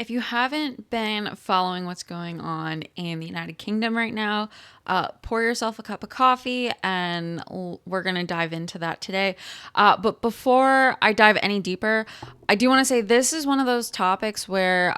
if you haven't been following what's going on in the United Kingdom right now, pour yourself a cup of coffee and we're going to dive into that today. But before I dive any deeper, I do want to say this is one of those topics where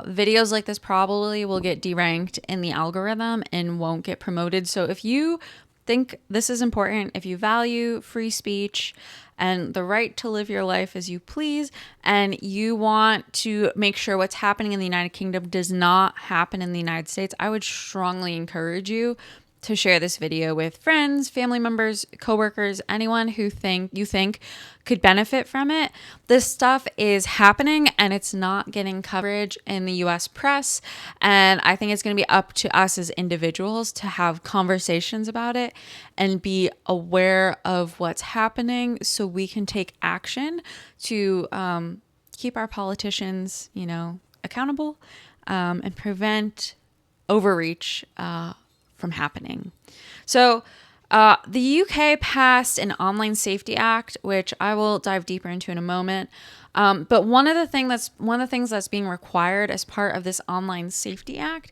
videos like this probably will get deranked in the algorithm and won't get promoted. So if you think this is important, if you value free speech and the right to live your life as you please, and you want to make sure what's happening in the United Kingdom does not happen in the United States, I would strongly encourage you to share this video with friends, family members, coworkers, anyone who you think could benefit from it. This stuff is happening and it's not getting coverage in the US press. And I think it's going to be up to us as individuals to have conversations about it and be aware of what's happening so we can take action to keep our politicians, accountable and prevent overreach from happening. So the UK passed an Online Safety Act, which I will dive deeper into in a moment. But one of the things that's being required as part of this Online Safety Act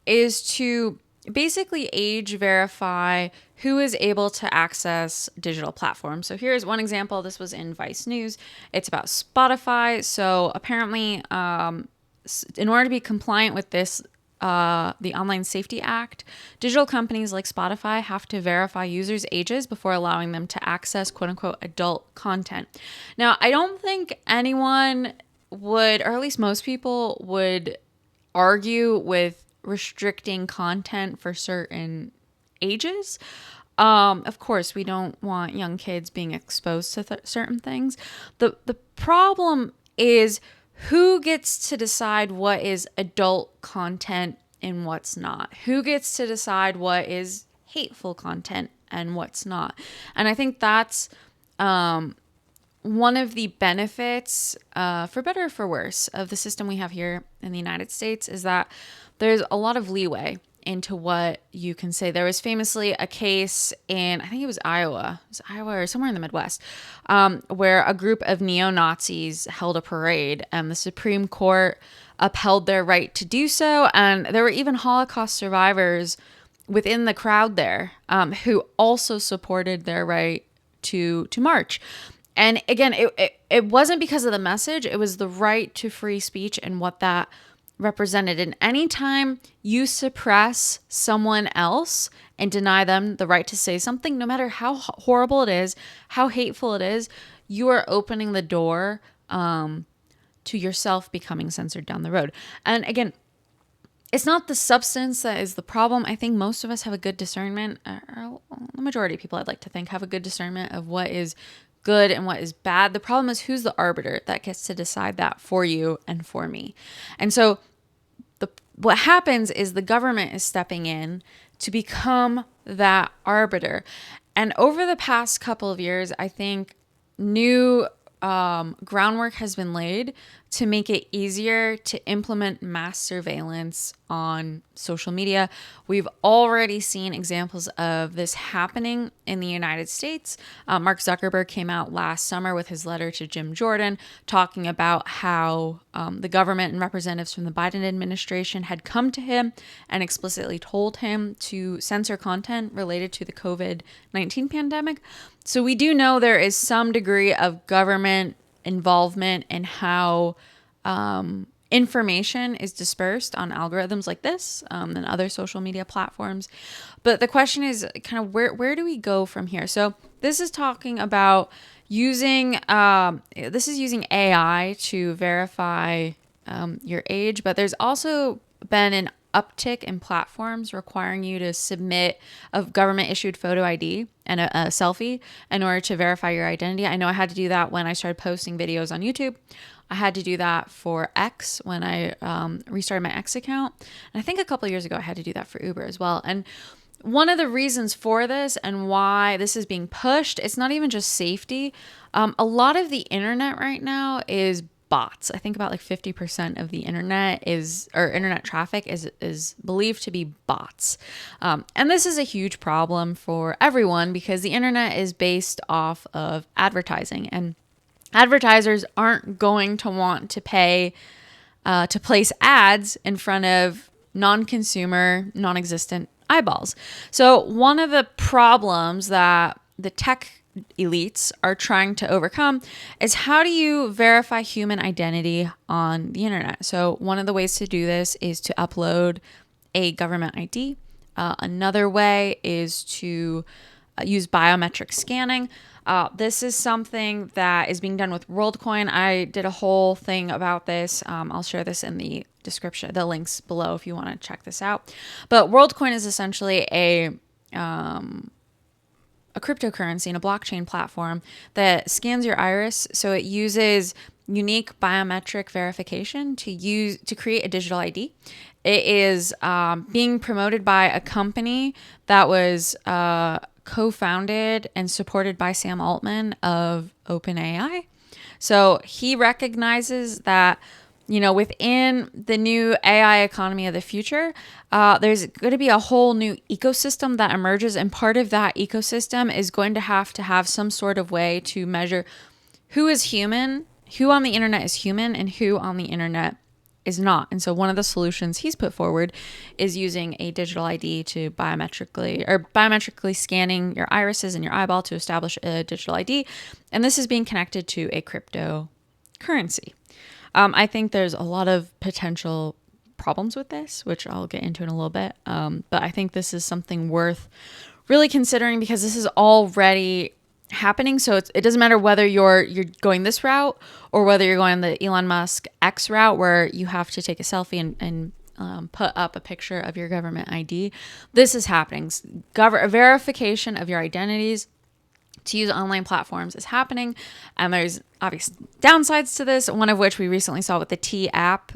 is to basically age verify who is able to access digital platforms. So here's one example. This was in Vice News. It's about Spotify. So apparently, in order to be compliant with this, the Online Safety Act, digital companies like Spotify have to verify users' ages before allowing them to access quote unquote adult content. Now, I don't think anyone would, or at least most people would, argue with restricting content for certain ages. Of course, we don't want young kids being exposed to certain things. The problem is who gets to decide what is adult content and what's not? Who gets to decide what is hateful content and what's not? And I think that's one of the benefits, for better or for worse, of the system we have here in the United States is that there's a lot of leeway into what you can say. There was famously a case in, I think it was Iowa or somewhere in the Midwest, where a group of neo-Nazis held a parade and the Supreme Court upheld their right to do so. And there were even Holocaust survivors within the crowd there who also supported their right to march. And again, it wasn't because of the message, it was the right to free speech and what that represented. And anytime you suppress someone else and deny them the right to say something, no matter how horrible it is, how hateful it is, you are opening the door to yourself becoming censored down the road. And again, it's not the substance that is the problem. I think most of us have a good discernment, or the majority of people, I'd like to think, have a good discernment of what is good and what is bad. The problem is who's the arbiter that gets to decide that for you and for me. And so what happens is the government is stepping in to become that arbiter. And over the past couple of years, I think new groundwork has been laid to make it easier to implement mass surveillance on social media. We've already seen examples of this happening in the United States. Mark Zuckerberg came out last summer with his letter to Jim Jordan talking about how the government and representatives from the Biden administration had come to him and explicitly told him to censor content related to the COVID-19 pandemic. So we do know there is some degree of government involvement in how information is dispersed on algorithms like this and other social media platforms. But the question is kind of where do we go from here? So this is talking about using AI to verify your age, but there's also been an uptick in platforms requiring you to submit a government issued photo ID and a selfie in order to verify your identity. I know I had to do that when I started posting videos on YouTube. I had to do that for X when I restarted my X account. And I think a couple of years ago, I had to do that for Uber as well. And one of the reasons for this and why this is being pushed, it's not even just safety. A lot of the internet right now is bots. I think about like 50% of the internet internet traffic is believed to be bots. And this is a huge problem for everyone because the internet is based off of advertising, and advertisers aren't going to want to pay to place ads in front of non-consumer, non-existent eyeballs. So one of the problems that the tech elites are trying to overcome is, how do you verify human identity on the internet? So one of the ways to do this is to upload a government ID. Another way is to use biometric scanning. This is something that is being done with WorldCoin. I did a whole thing about this. I'll share this in the description, the links below if you want to check this out. But WorldCoin is essentially a cryptocurrency and a blockchain platform that scans your iris. So it uses unique biometric verification to create a digital ID. It is being promoted by a company that was co-founded and supported by Sam Altman of OpenAI. So he recognizes that, within the new AI economy of the future, there's going to be a whole new ecosystem that emerges. And part of that ecosystem is going to have some sort of way to measure who is human, who on the internet is human, and who on the internet is not. And so one of the solutions he's put forward is using a digital ID to biometrically scanning your irises and your eyeball to establish a digital ID. And this is being connected to a cryptocurrency. I think there's a lot of potential problems with this, which I'll get into in a little bit. But I think this is something worth really considering, because this is already happening. So it doesn't matter whether you're going this route or whether you're going the Elon Musk X route, where you have to take a selfie and put up a picture of your government ID. This is happening. Verification of your identities to use online platforms is happening. And there's obvious downsides to this, one of which we recently saw with the T-app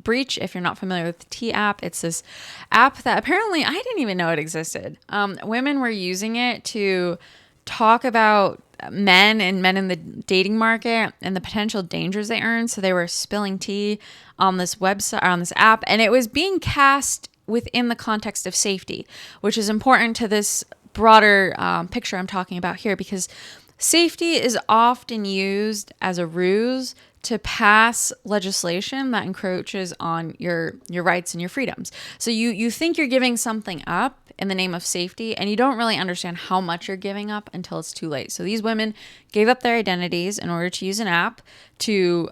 breach. If you're not familiar with the T-app, it's this app that apparently I didn't even know it existed. Women were using it to talk about men in the dating market and the potential dangers they earn. So they were spilling tea on this website, on this app, and it was being cast within the context of safety, which is important to this broader picture I'm talking about here, because safety is often used as a ruse to pass legislation that encroaches on your rights and your freedoms. So you think you're giving something up in the name of safety, and you don't really understand how much you're giving up until it's too late. So these women gave up their identities in order to use an app to,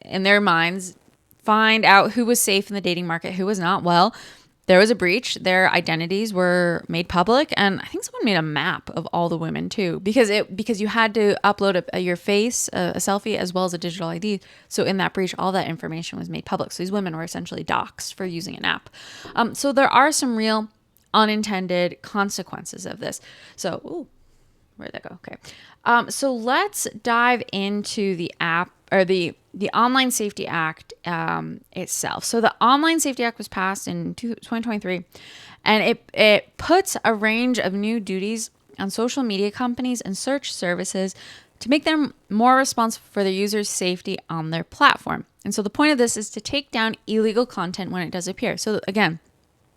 in their minds, find out who was safe in the dating market, who was not. Well, there was a breach. Their identities were made public, and I think someone made a map of all the women too, because you had to upload your face, a selfie, as well as a digital ID. So in that breach, all that information was made public. So these women were essentially doxxed for using an app. So there are some real unintended consequences of this. So, where'd that go? Okay. So let's dive into the app, or the Online Safety Act itself. So the Online Safety Act was passed in 2023, and it puts a range of new duties on social media companies and search services to make them more responsible for their users' safety on their platform. And so the point of this is to take down illegal content when it does appear. So again,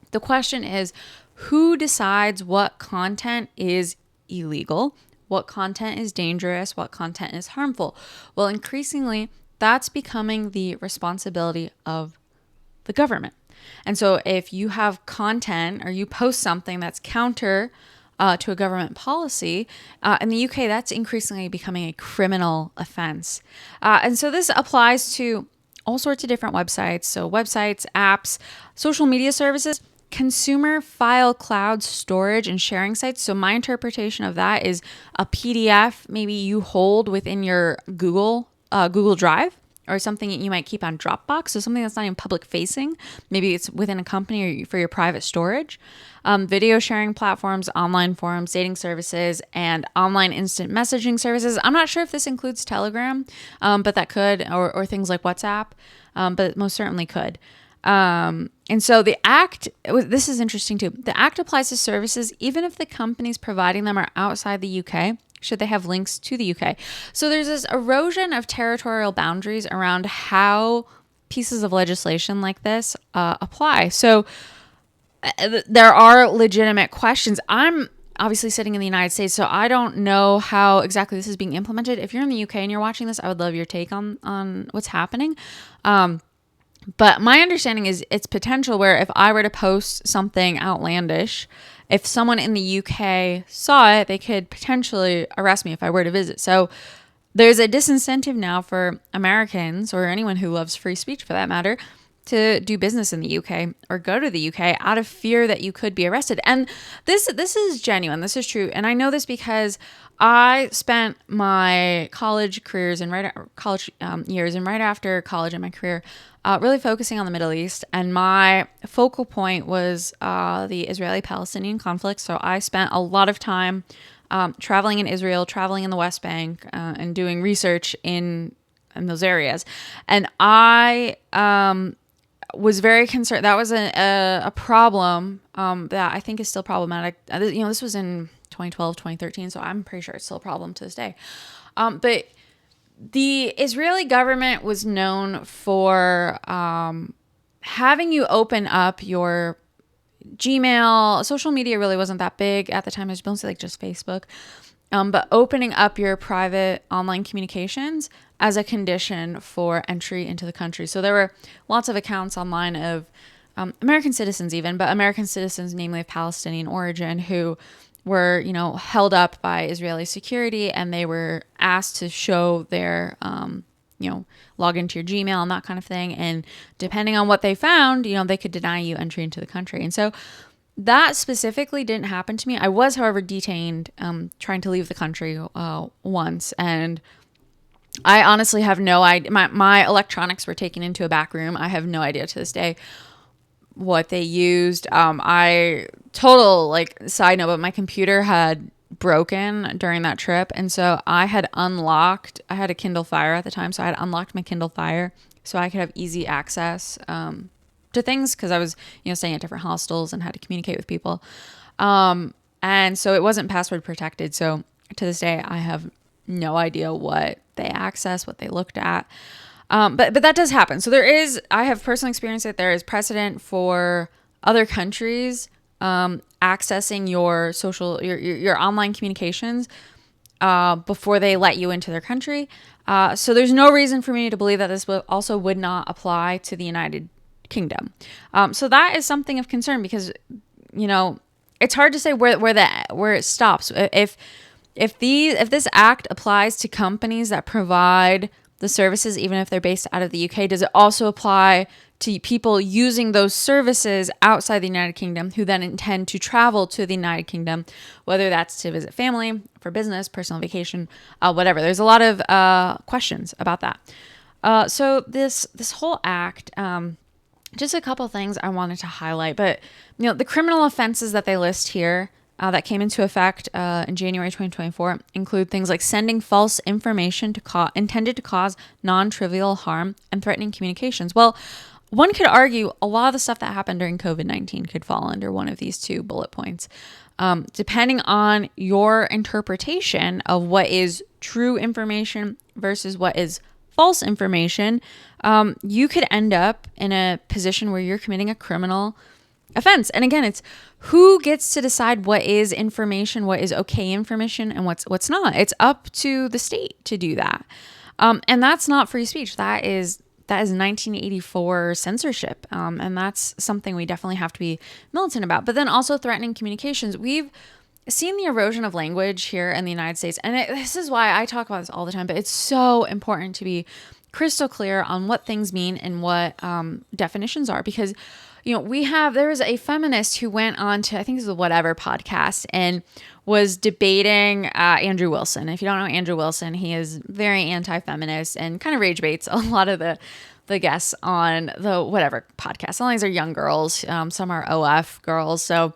the question is, who decides what content is illegal, what content is dangerous, what content is harmful? Well, increasingly, that's becoming the responsibility of the government. And so if you have content or you post something that's counter to a government policy, in the UK, that's increasingly becoming a criminal offense. And so this applies to all sorts of different websites. So websites, apps, social media services, consumer file cloud storage and sharing sites. So my interpretation of that is a PDF maybe you hold within your Google Drive, or something that you might keep on Dropbox. So something that's not even public facing. Maybe it's within a company or for your private storage. Video sharing platforms, online forums, dating services, and online instant messaging services. I'm not sure if this includes Telegram, but that could, or things like WhatsApp, but it most certainly could. And so the act, this is interesting too. The act applies to services even if the companies providing them are outside the UK, should they have links to the UK. So there's this erosion of territorial boundaries around how pieces of legislation like this apply. So there are legitimate questions. I'm obviously sitting in the United States, so I don't know how exactly this is being implemented. If you're in the UK and you're watching this, I would love your take on what's happening. But my understanding is it's potential where if I were to post something outlandish, if someone in the UK saw it, they could potentially arrest me if I were to visit. So there's a disincentive now for Americans, or anyone who loves free speech for that matter, to do business in the UK or go to the UK out of fear that you could be arrested. And this is genuine. This is true. And I know this because I spent my college careers and college years and right after college in my career really focusing on the Middle East. And my focal point was the Israeli-Palestinian conflict. So I spent a lot of time traveling in Israel, traveling in the West Bank, and doing research in those areas. And I was very concerned. That was a problem that I think is still problematic. This was in 2012, 2013, so I'm pretty sure it's still a problem to this day. But the Israeli government was known for having you open up your Gmail. Social media really wasn't that big at the time. It was mostly like just Facebook. But opening up your private online communications as a condition for entry into the country. So there were lots of accounts online of American citizens even, but American citizens, namely of Palestinian origin, who were, held up by Israeli security, and they were asked to show their, log into your Gmail and that kind of thing. And depending on what they found, they could deny you entry into the country. And so that specifically didn't happen to me. I was, however, detained trying to leave the country once. And I honestly have no idea. My electronics were taken into a back room. I have no idea to this day what they used. Side note, but my computer had broken during that trip. And so I had a Kindle Fire at the time. So I had unlocked my Kindle Fire so I could have easy access to things, because I was, staying at different hostels and had to communicate with people. And so it wasn't password protected. So to this day, I have no idea what they accessed, what they looked at. But that does happen. So I have personal experience that there is precedent for other countries accessing your your online communications before they let you into their country. So there's no reason for me to believe that this also would not apply to the United Kingdom. So that is something of concern, because it's hard to say where it stops. If this act applies to companies that provide the services, even if they're based out of the UK, does it also apply to people using those services outside the United Kingdom who then intend to travel to the United Kingdom, whether that's to visit family, for business, personal vacation, whatever? There's a lot of questions about that. So this whole act, just a couple things I wanted to highlight, but the criminal offenses that they list here that came into effect in January 2024 include things like sending false information intended to cause non-trivial harm and threatening communications. Well, one could argue a lot of the stuff that happened during COVID-19 could fall under one of these two bullet points. Depending on your interpretation of what is true information versus what is false information, you could end up in a position where you're committing a criminal offense. And again, it's who gets to decide what is information, what is okay information, and what's not. It's up to the state to do that. And that's not free speech. That is 1984 censorship. And that's something we definitely have to be militant about. But then also threatening communications. We've seen the erosion of language here in the United States. And this is why I talk about this all the time, but it's so important to be crystal clear on what things mean and what definitions are, because there was a feminist who went on to, I think it was the Whatever podcast, and was debating Andrew Wilson. If you don't know Andrew Wilson, he is very anti-feminist and kind of rage baits a lot of the guests on the Whatever podcast. Some of these are young girls, some are OF girls. So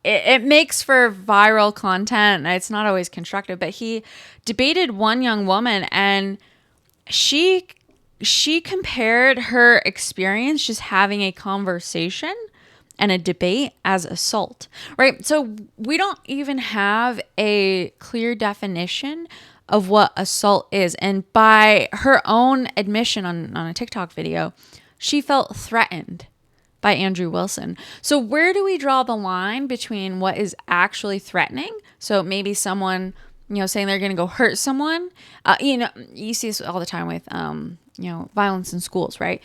it makes for viral content. It's not always constructive, but he debated one young woman, and she compared her experience just having a conversation and a debate as assault, right? So we don't even have a clear definition of what assault is. And by her own admission on a TikTok video, she felt threatened by Andrew Wilson. So where do we draw the line between what is actually threatening? So maybe someone, saying they're going to go hurt someone. You see this all the time with violence in schools, right?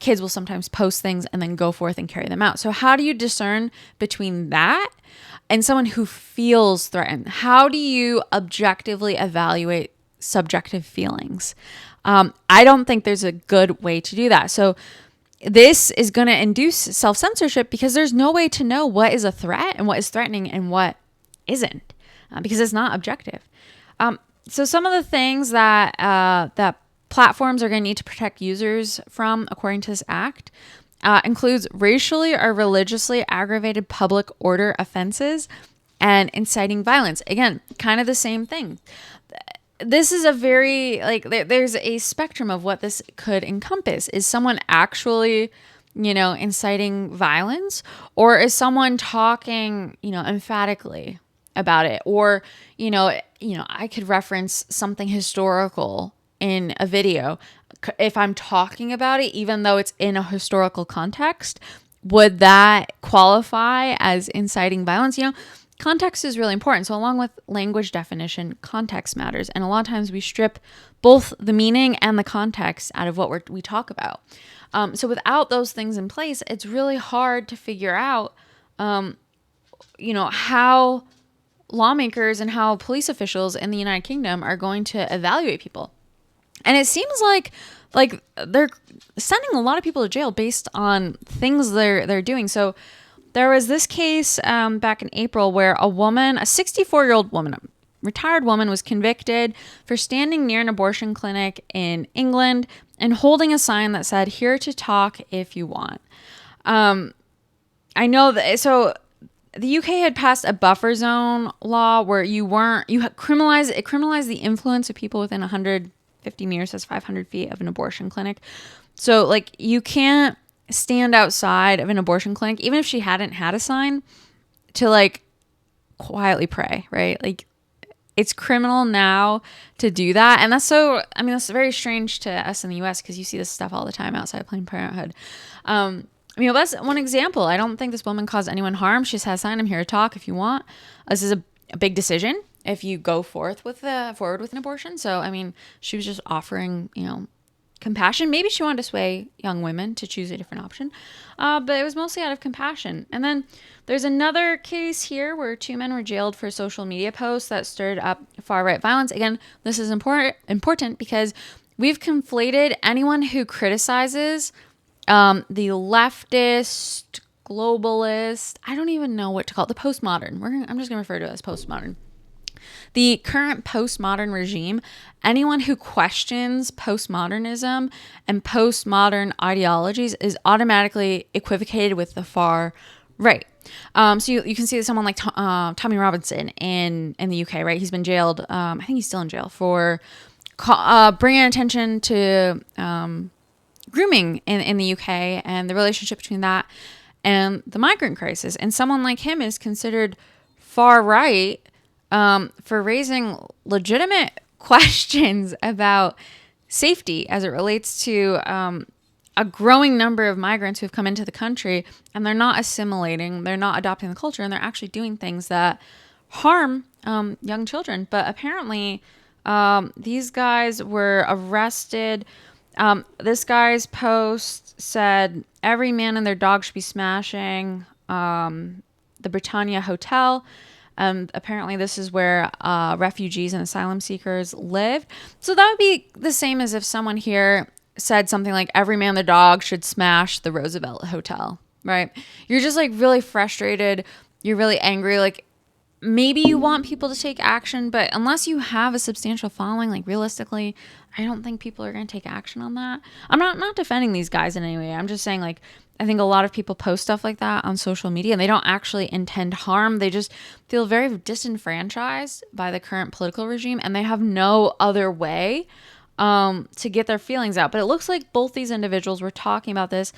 Kids will sometimes post things and then go forth and carry them out. So how do you discern between that and someone who feels threatened? How do you objectively evaluate subjective feelings? I don't think there's a good way to do that. So this is going to induce self-censorship because there's no way to know what is a threat and what is threatening and what isn't, because it's not objective. So some of the things that platforms are going to need to protect users from, according to this act, includes racially or religiously aggravated public order offenses and inciting violence. Again, kind of the same thing. This is a very, there's a spectrum of what this could encompass. Is someone actually, inciting violence, or is someone talking, emphatically about it? Or, I could reference something historical in a video. If I'm talking about it, even though it's in a historical context, would that qualify as inciting violence? Context is really important. So along with language definition, context matters. And a lot of times we strip both the meaning and the context out of what we talk about. So without those things in place, it's really hard to figure out, how lawmakers and how police officials in the United Kingdom are going to evaluate people. And it seems like they're sending a lot of people to jail based on things they're doing. So there was this case back in April where a 64-year-old woman, a retired woman, was convicted for standing near an abortion clinic in England and holding a sign that said, "Here to talk if you want." I know that. So the UK had passed a buffer zone law where it criminalized the influence of people within 150 meters, that's 500 feet, of an abortion clinic. So you can't stand outside of an abortion clinic, even if she hadn't had a sign, to quietly pray, right? It's criminal now to do that. And that's very strange to us in the US because you see this stuff all the time outside of Planned Parenthood. That's one example. I don't think this woman caused anyone harm. She just has a sign, "I'm here to talk if you want." This is a big decision if you go forward with an abortion. So, she was just offering, compassion. Maybe she wanted to sway young women to choose a different option, but it was mostly out of compassion. And then there's another case here where 2 men were jailed for social media posts that stirred up far-right violence. Again, this is important because we've conflated anyone who criticizes the leftist, globalist, I don't even know what to call it, the postmodern. I'm just going to refer to it as postmodern. The current postmodern regime, anyone who questions postmodernism and postmodern ideologies is automatically equivocated with the far right. So you can see someone like Tommy Robinson in the UK, right? He's been jailed. I think he's still in jail for bringing attention to grooming in the UK and the relationship between that and the migrant crisis. And someone like him is considered far right for raising legitimate questions about safety as it relates to a growing number of migrants who have come into the country, and they're not assimilating, they're not adopting the culture, and they're actually doing things that harm young children. But apparently these guys were arrested. This guy's post said, "Every man and their dog should be smashing the Britannia Hotel." Apparently this is where refugees and asylum seekers live. So that would be the same as if someone here said something like, "Every man and their dog should smash the Roosevelt Hotel," right? You're just really frustrated. You're really angry. Maybe you want people to take action, but unless you have a substantial following, realistically, I don't think people are going to take action on that. I'm not defending these guys in any way. I'm just saying, I think a lot of people post stuff like that on social media and they don't actually intend harm. They just feel very disenfranchised by the current political regime and they have no other way to get their feelings out. But it looks like both these individuals were talking about this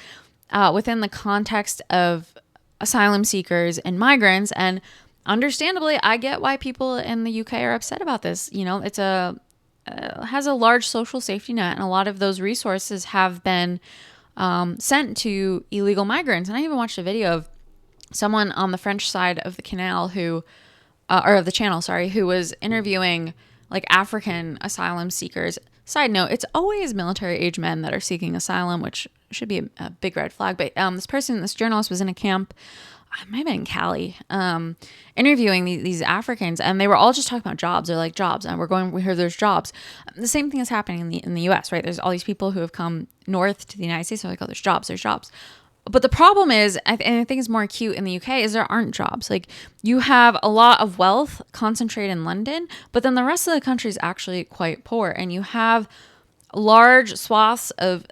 within the context of asylum seekers and migrants. And understandably, I get why people in the UK are upset about this. It's has a large social safety net, and a lot of those resources have been sent to illegal migrants. And I even watched a video of someone on the French side of the canal who was interviewing African asylum seekers, side note, it's always military age men that are seeking asylum, which should be a big red flag. But this journalist was in a camp, I might have been in Cali, interviewing these Africans, and they were all just talking about jobs. They're like, jobs, and we heard there's jobs. The same thing is happening in the U.S., right? There's all these people who have come north to the United States. They're like, oh, there's jobs. But the problem is, and I think it's more acute in the UK, is there aren't jobs. Like, you have a lot of wealth concentrated in London, but then the rest of the country is actually quite poor, and you have large swaths of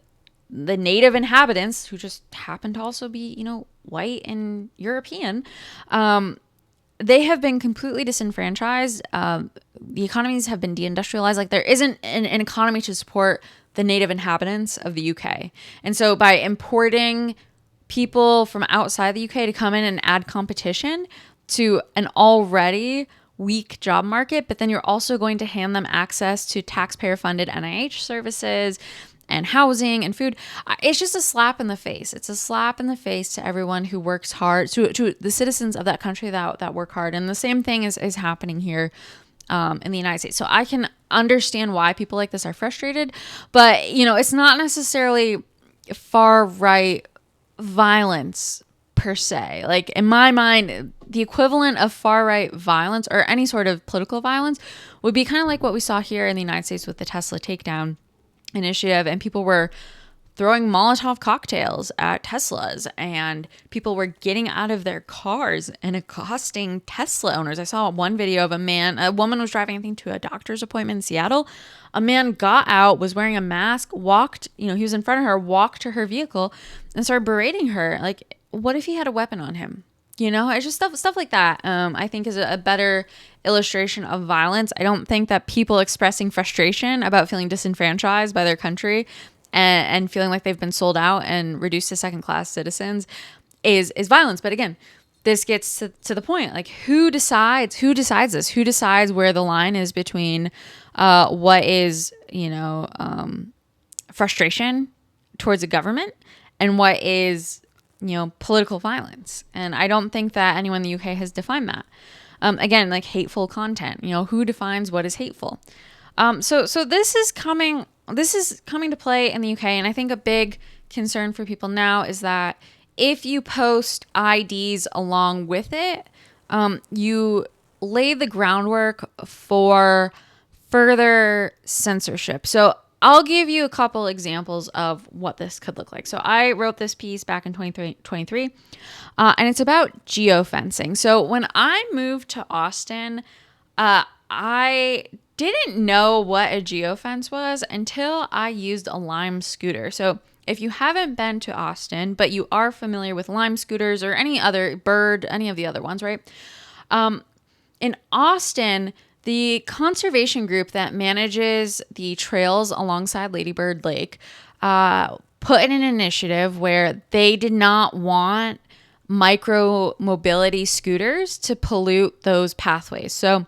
the native inhabitants who just happen to also be, white and European. They have been completely disenfranchised. The economies have been deindustrialized. Like, there isn't an economy to support the native inhabitants of the UK. And so by importing people from outside the UK to come in and add competition to an already weak job market, but then you're also going to hand them access to taxpayer-funded NIH services and housing and food. It's just a slap in the face. It's a slap in the face to everyone who works hard, to the citizens of that country that work hard. And the same thing is happening here in the United States. So I can understand why people like this are frustrated, but it's not necessarily far right violence per se. Like, in my mind, the equivalent of far right violence or any sort of political violence would be kind of like what we saw here in the United States with the Tesla takedown initiative, and people were throwing Molotov cocktails at Teslas, and people were getting out of their cars and accosting Tesla owners. I saw one video of a woman was driving, I think, to a doctor's appointment in Seattle. A man got out, was wearing a mask, walked, he was in front of her, walked to her vehicle and started berating her. Like, what if he had a weapon on him? It's just stuff like that. I think is a better illustration of violence. I don't think that people expressing frustration about feeling disenfranchised by their country and feeling like they've been sold out and reduced to second-class citizens is violence. But again, this gets to the point. Like, who decides this? Who decides where the line is between what is, frustration towards a government and what is, political violence? And I don't think that anyone in the UK has defined that. Again, like hateful content, who defines what is hateful? So this is coming to play in the UK. And I think a big concern for people now is that if you post IDs along with it, you lay the groundwork for further censorship. So I'll give you a couple examples of what this could look like. So I wrote this piece back in 2023, and it's about geofencing. So when I moved to Austin, I didn't know what a geofence was until I used a Lime scooter. So if you haven't been to Austin, but you are familiar with Lime scooters or any other Bird, any of the other ones, right? In Austin, the conservation group that manages the trails alongside Lady Bird Lake put in an initiative where they did not want micro mobility scooters to pollute those pathways. So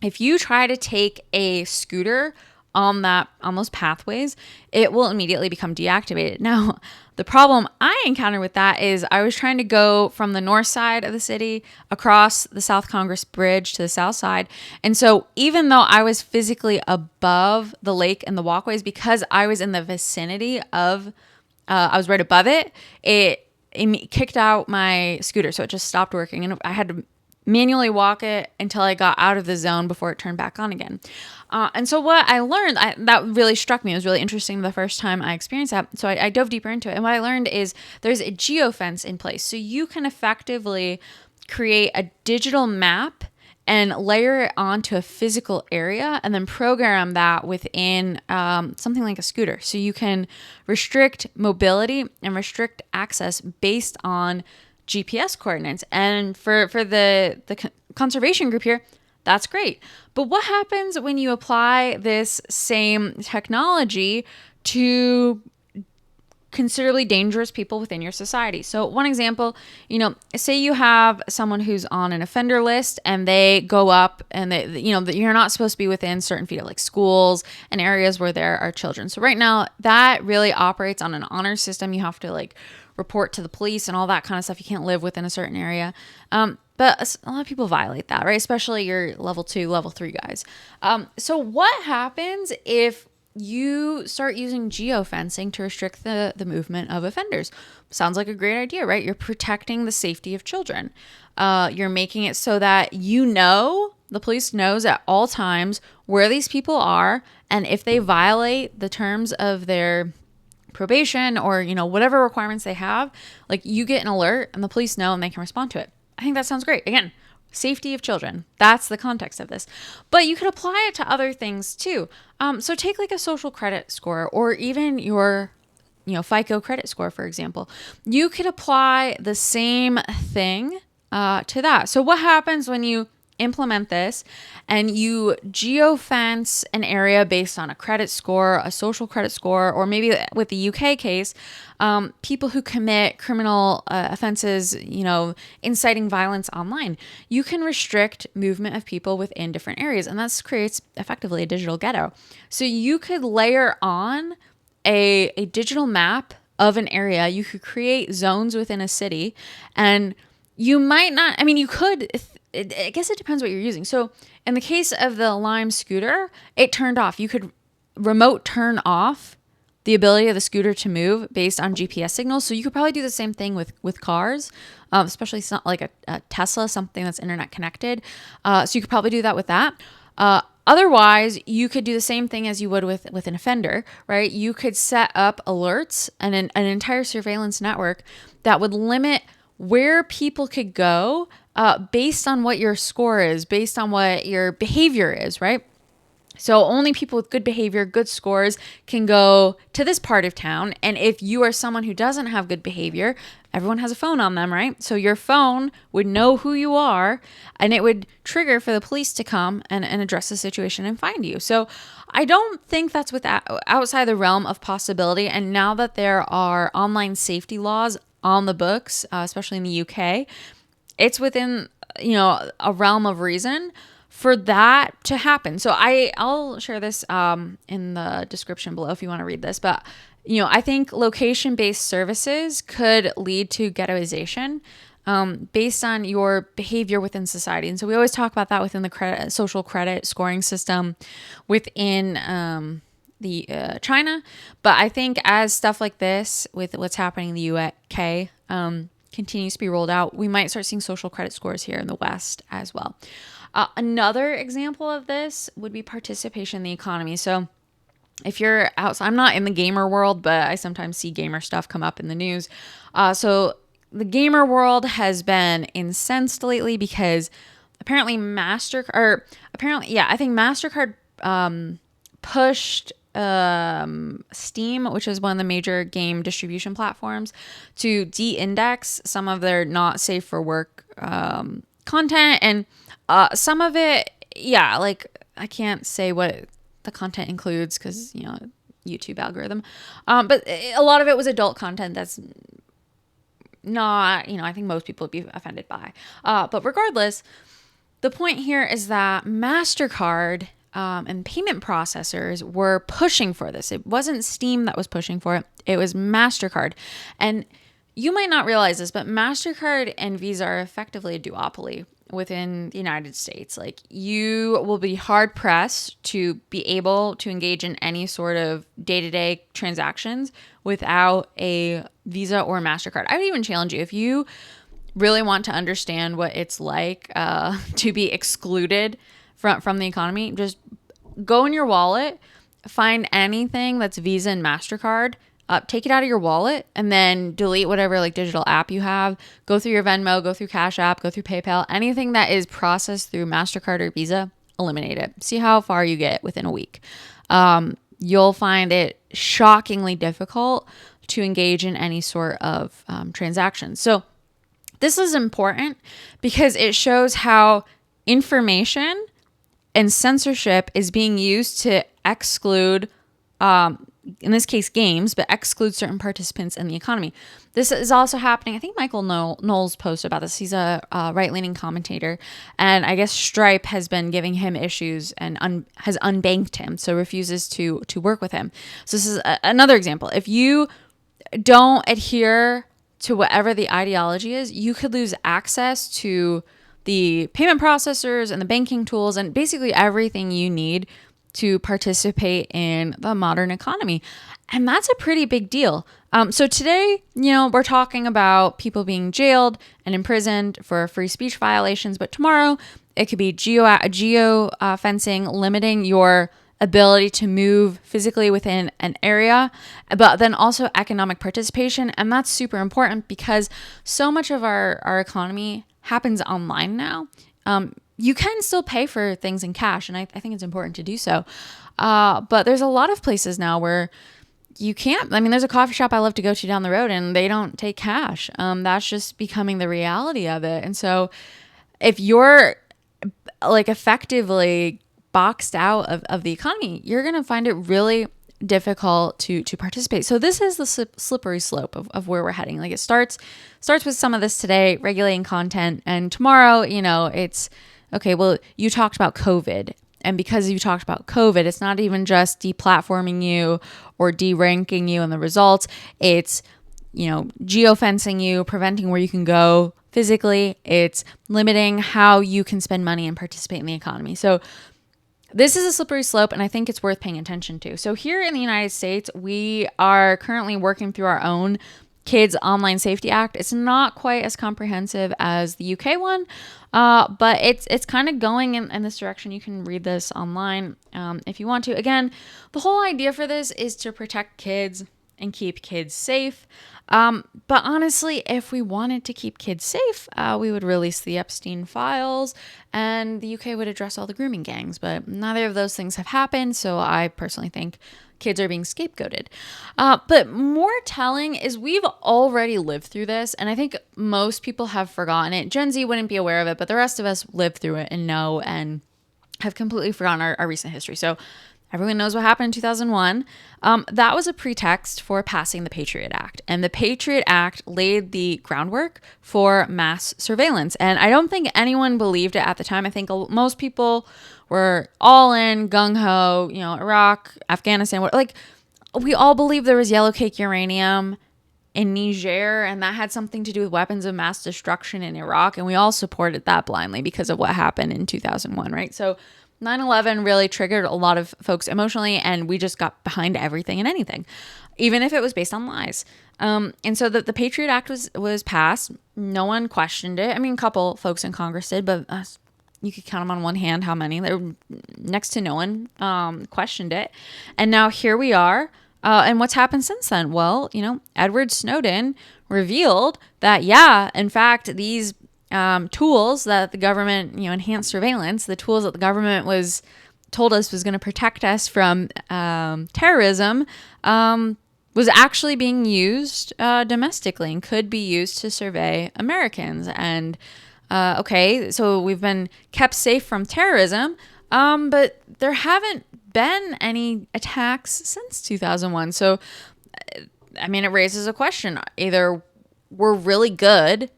if you try to take a scooter on those pathways, it will immediately become deactivated. Now, the problem I encountered with that is I was trying to go from the north side of the city across the South Congress Bridge to the south side. And so even though I was physically above the lake and the walkways, because I was in the vicinity of, I was right above it, it kicked out my scooter. So it just stopped working. And I had to manually walk it until I got out of the zone before it turned back on again. And so what I learned, that really struck me. It was really interesting the first time I experienced that. So I dove deeper into it. And what I learned is there's a geofence in place. So you can effectively create a digital map and layer it onto a physical area and then program that within something like a scooter. So you can restrict mobility and restrict access based on GPS coordinates. And for the conservation group here, that's great. But what happens when you apply this same technology to considerably dangerous people within your society? So one example, say you have someone who's on an offender list and they go up and you're not supposed to be within certain feet of like schools and areas where there are children. So right now that really operates on an honor system. You have to like report to the police and all that kind of stuff. You can't live within a certain area. But a lot of people violate that, right? Especially your level 2, level 3 guys. So what happens if you start using geofencing to restrict the movement of offenders. Sounds like a great idea, right? You're protecting the safety of children. You're making it so that the police knows at all times where these people are, and if they violate the terms of their probation or, whatever requirements they have, like, you get an alert and the police know and they can respond to it. I think that sounds great. Again, safety of children. That's the context of this. But you could apply it to other things too. So take like a social credit score, or even your FICO credit score, for example. You could apply the same thing to that. So what happens when you implement this and you geofence an area based on a credit score, a social credit score, or maybe with the UK case, people who commit criminal offenses, inciting violence online? You can restrict movement of people within different areas, and that creates effectively a digital ghetto. So you could layer on a digital map of an area. You could create zones within a city, and you might not, you could, I guess it depends what you're using. So in the case of the Lime scooter, it turned off. You could remote turn off the ability of the scooter to move based on GPS signals. So you could probably do the same thing with cars, especially like a Tesla, something that's internet connected. So you could probably do that with that. Otherwise, you could do the same thing as you would with an offender, right? You could set up alerts and an entire surveillance network that would limit where people could go based on what your score is, based on what your behavior is, right? So only people with good behavior, good scores can go to this part of town. And if you are someone who doesn't have good behavior, everyone has a phone on them, right? So your phone would know who you are, and it would trigger for the police to come and address the situation and find you. So I don't think that's outside the realm of possibility. And now that there are online safety laws on the books, especially in the UK, it's within, a realm of reason for that to happen. So I'll share this in the description below if you want to read this. But, I think location-based services could lead to ghettoization based on your behavior within society. And so we always talk about that within the social credit scoring system within China. But I think as stuff like this with what's happening in the UK continues to be rolled out, we might start seeing social credit scores here in the West as well. Another example of this would be participation in the economy. So if you're outside, I'm not in the gamer world, but I sometimes see gamer stuff come up in the news. So the gamer world has been incensed lately because apparently MasterCard pushed Steam, which is one of the major game distribution platforms, to de-index some of their not safe for work content. And some of it, I can't say what the content includes because, YouTube algorithm. But a lot of it was adult content that's not, I think most people would be offended by. But regardless, the point here is that MasterCard and payment processors were pushing for this. It wasn't Steam that was pushing for it. It was MasterCard. And you might not realize this, but MasterCard and Visa are effectively a duopoly within the United States. Like, you will be hard pressed to be able to engage in any sort of day-to-day transactions without a Visa or MasterCard. I would even challenge you, if you really want to understand what it's like to be excluded from the economy, just go in your wallet, find anything that's Visa and MasterCard, take it out of your wallet, and then delete whatever digital app you have. Go through your Venmo, go through Cash App, go through PayPal. Anything that is processed through MasterCard or Visa, eliminate it. See how far you get within a week. You'll find it shockingly difficult to engage in any sort of transactions. So this is important because it shows how information and censorship is being used to exclude, in this case, games, but exclude certain participants in the economy. This is also happening. I think Michael Knowles posted about this. He's a right-leaning commentator, and I guess Stripe has been giving him issues and has unbanked him, so refuses to work with him. So this is another example. If you don't adhere to whatever the ideology is, you could lose access to the payment processors and the banking tools and basically everything you need to participate in the modern economy. And that's a pretty big deal. So today, we're talking about people being jailed and imprisoned for free speech violations, but tomorrow it could be geofencing, limiting your ability to move physically within an area, but then also economic participation. And that's super important because so much of our economy happens online now. You can still pay for things in cash, and I think it's important to do so. But there's a lot of places now where you can't. I mean, there's a coffee shop I love to go to down the road, and they don't take cash. That's just becoming the reality of it. And so if you're like effectively boxed out of the economy, you're going to find it really difficult to participate. So this is the slippery slope of where we're heading. Like it starts with some of this today, regulating content, and tomorrow, it's okay, well, you talked about COVID. And because you talked about COVID, it's not even just deplatforming you or deranking you in the results. It's, geofencing you, preventing where you can go physically. It's limiting how you can spend money and participate in the economy. So this is a slippery slope, and I think it's worth paying attention to. So here in the United States, we are currently working through our own Kids Online Safety Act. It's not quite as comprehensive as the UK one, but it's kind of going in this direction. You can read this online if you want to. Again, the whole idea for this is to protect kids and keep kids safe. But honestly, if we wanted to keep kids safe, we would release the Epstein files and the UK would address all the grooming gangs. But neither of those things have happened. So I personally think kids are being scapegoated. But more telling is we've already lived through this. And I think most people have forgotten it. Gen Z wouldn't be aware of it, but the rest of us lived through it and know and have completely forgotten our recent history. So everyone knows what happened in 2001. That was a pretext for passing the Patriot Act. And the Patriot Act laid the groundwork for mass surveillance. And I don't think anyone believed it at the time. I think most people were all in, gung-ho, Iraq, Afghanistan. We all believed there was yellow cake uranium in Niger, and that had something to do with weapons of mass destruction in Iraq. And we all supported that blindly because of what happened in 2001, right? So 9/11 really triggered a lot of folks emotionally, and we just got behind everything and anything, even if it was based on lies. And so the Patriot Act was passed. No one questioned it. I mean, a couple folks in Congress did, but you could count them on one hand how many. There next to no one questioned it. And now here we are. And what's happened since then? Well, Edward Snowden revealed that, in fact, these tools that the government, enhanced surveillance, the tools that the government told us was going to protect us from terrorism, was actually being used domestically and could be used to survey Americans. And okay, so we've been kept safe from terrorism, but there haven't been any attacks since 2001. So, I mean, it raises a question. Either we're really good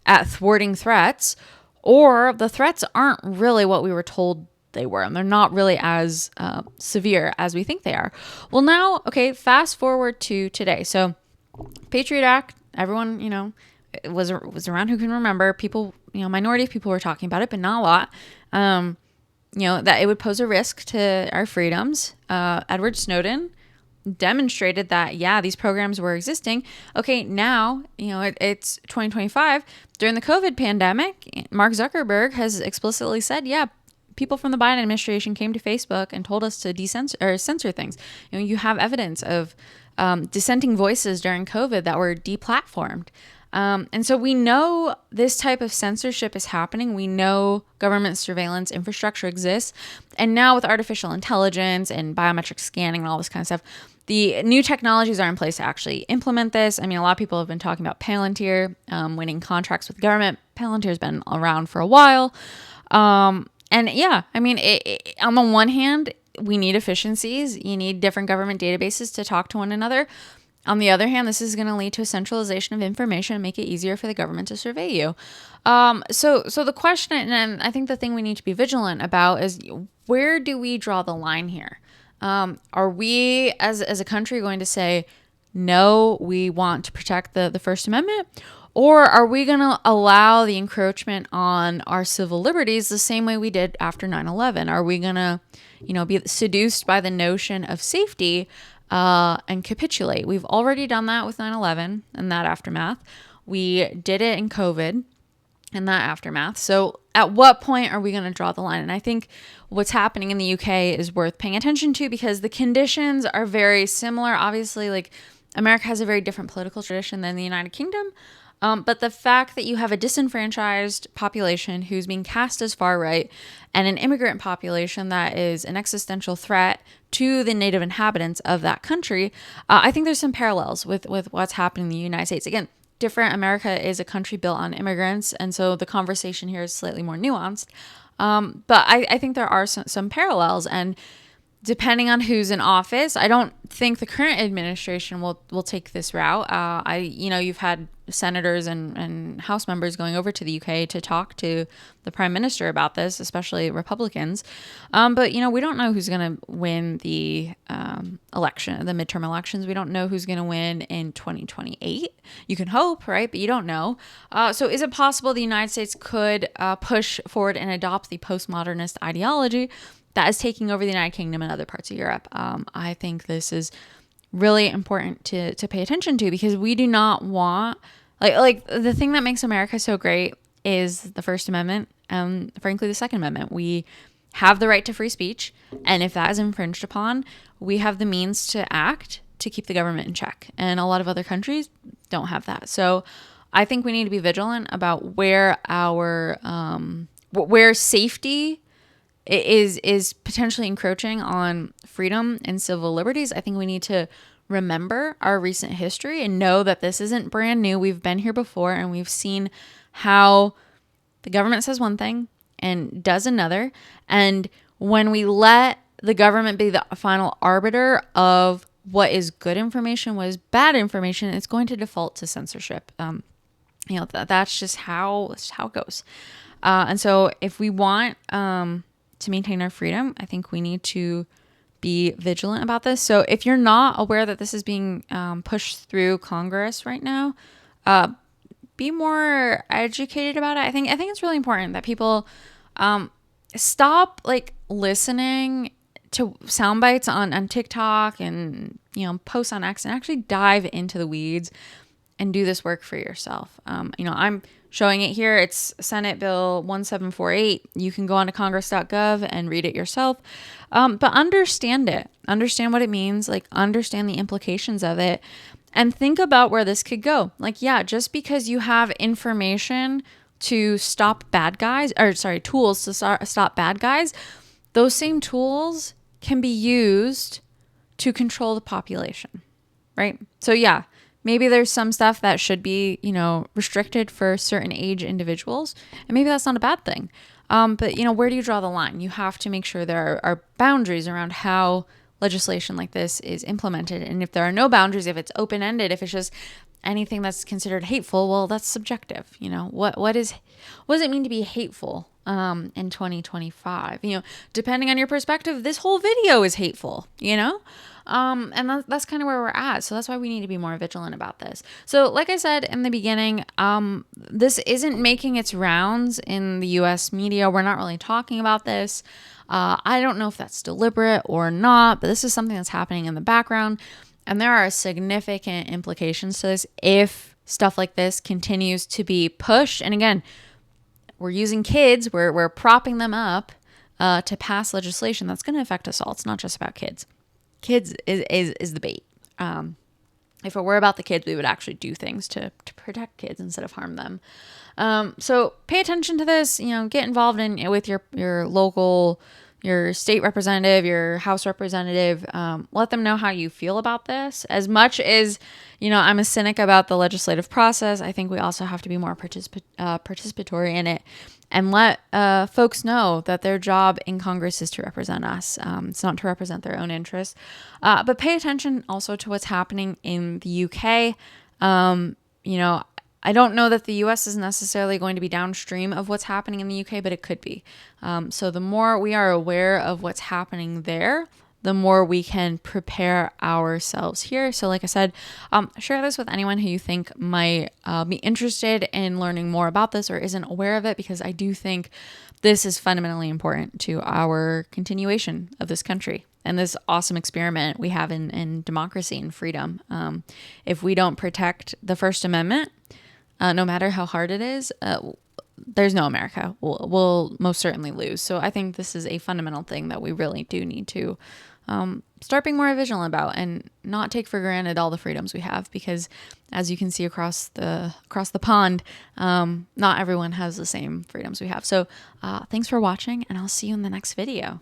at thwarting threats, or the threats aren't really what we were told they were, and they're not really as severe as we think they are. Well, now, okay, fast forward to today. So, Patriot Act, everyone, was around who can remember. People, minority of people were talking about it, but not a lot. That it would pose a risk to our freedoms. Edward Snowden demonstrated that, these programs were existing. Okay, now, it's 2025. During the COVID pandemic, Mark Zuckerberg has explicitly said, people from the Biden administration came to Facebook and told us to censor things. You have evidence of dissenting voices during COVID that were deplatformed. And so we know this type of censorship is happening. We know government surveillance infrastructure exists. And now with artificial intelligence and biometric scanning and all this kind of stuff, the new technologies are in place to actually implement this. I mean, a lot of people have been talking about Palantir winning contracts with the government. Palantir's been around for a while. On the one hand, we need efficiencies. You need different government databases to talk to one another. On the other hand, this is going to lead to a centralization of information and make it easier for the government to survey you. So the question, and I think the thing we need to be vigilant about is, where do we draw the line here? Are we, as a country, going to say, no, we want to protect the First Amendment? Or are we going to allow the encroachment on our civil liberties the same way we did after 9/11? Are we going to, be seduced by the notion of safety and capitulate? We've already done that with 9/11 and that aftermath. We did it in COVID and that aftermath. So at what point are we going to draw the line? And I think what's happening in the UK is worth paying attention to because the conditions are very similar. Obviously, like America has a very different political tradition than the United Kingdom. But the fact that you have a disenfranchised population who's being cast as far right and an immigrant population that is an existential threat to the native inhabitants of that country, I think there's some parallels with what's happening in the United States. Again, different. America is a country built on immigrants, and so the conversation here is slightly more nuanced. But I think there are some parallels, and depending on who's in office, I don't think the current administration will take this route. You've had senators and House members going over to the UK to talk to the Prime Minister about this, especially Republicans. But we don't know who's going to win the election, the midterm elections. We don't know who's going to win in 2028. You can hope, right? But you don't know. So is it possible the United States could push forward and adopt the postmodernist ideology that is taking over the United Kingdom and other parts of Europe? I think this is really important to pay attention to because we do not want, like the thing that makes America so great is the First Amendment and frankly the Second Amendment. We have the right to free speech, and if that is infringed upon, we have the means to act to keep the government in check. And a lot of other countries don't have that. So I think we need to be vigilant about where where safety is potentially encroaching on freedom and civil liberties. I think we need to remember our recent history and know that this isn't brand new. We've been here before, and we've seen how the government says one thing and does another. And when we let the government be the final arbiter of what is good information, what is bad information, it's going to default to censorship. That's just how it goes. And so if we want to maintain our freedom, I think we need to be vigilant about this. So if you're not aware that this is being pushed through Congress right now, be more educated about it. I think it's really important that people stop listening to sound bites on TikTok and posts on X and actually dive into the weeds and do this work for yourself. I'm showing it here. It's Senate Bill 1748. You can go on to congress.gov and read it yourself. But understand it. Understand what it means. Understand the implications of it. And think about where this could go. Just because you have information to stop bad guys, tools to stop bad guys, those same tools can be used to control the population, right? So maybe there's some stuff that should be, restricted for certain age individuals, and maybe that's not a bad thing. But where do you draw the line? You have to make sure there are boundaries around how legislation like this is implemented. And if there are no boundaries, if it's open-ended, if it's just anything that's considered hateful, well, that's subjective. What does it mean to be hateful in 2025? Depending on your perspective, this whole video is hateful, and that's kind of where we're at. So that's why we need to be more vigilant about this. So like I said in the beginning, this isn't making its rounds in the US media. We're not really talking about this. I don't know if that's deliberate or not, but this is something that's happening in the background. And there are significant implications to this if stuff like this continues to be pushed. And again, we're using kids, we're propping them up to pass legislation that's going to affect us all. It's not just about kids. Kids is the bait. If it were about the kids, we would actually do things to protect kids instead of harm them. So pay attention to this, get involved with your local, your state representative, your House representative. Let them know how you feel about this. As much as, I'm a cynic about the legislative process, I think we also have to be more participatory in it and let folks know that their job in Congress is to represent us. It's not to represent their own interests. But pay attention also to what's happening in the UK. I don't know that the US is necessarily going to be downstream of what's happening in the UK, but it could be. So the more we are aware of what's happening there, the more we can prepare ourselves here. So like I said, share this with anyone who you think might be interested in learning more about this or isn't aware of it, because I do think this is fundamentally important to our continuation of this country and this awesome experiment we have in democracy and freedom. If we don't protect the First Amendment, no matter how hard it is, there's no America. We'll most certainly lose. So I think this is a fundamental thing that we really do need to start being more vigilant about and not take for granted all the freedoms we have, because as you can see across the pond, not everyone has the same freedoms we have. So thanks for watching, and I'll see you in the next video.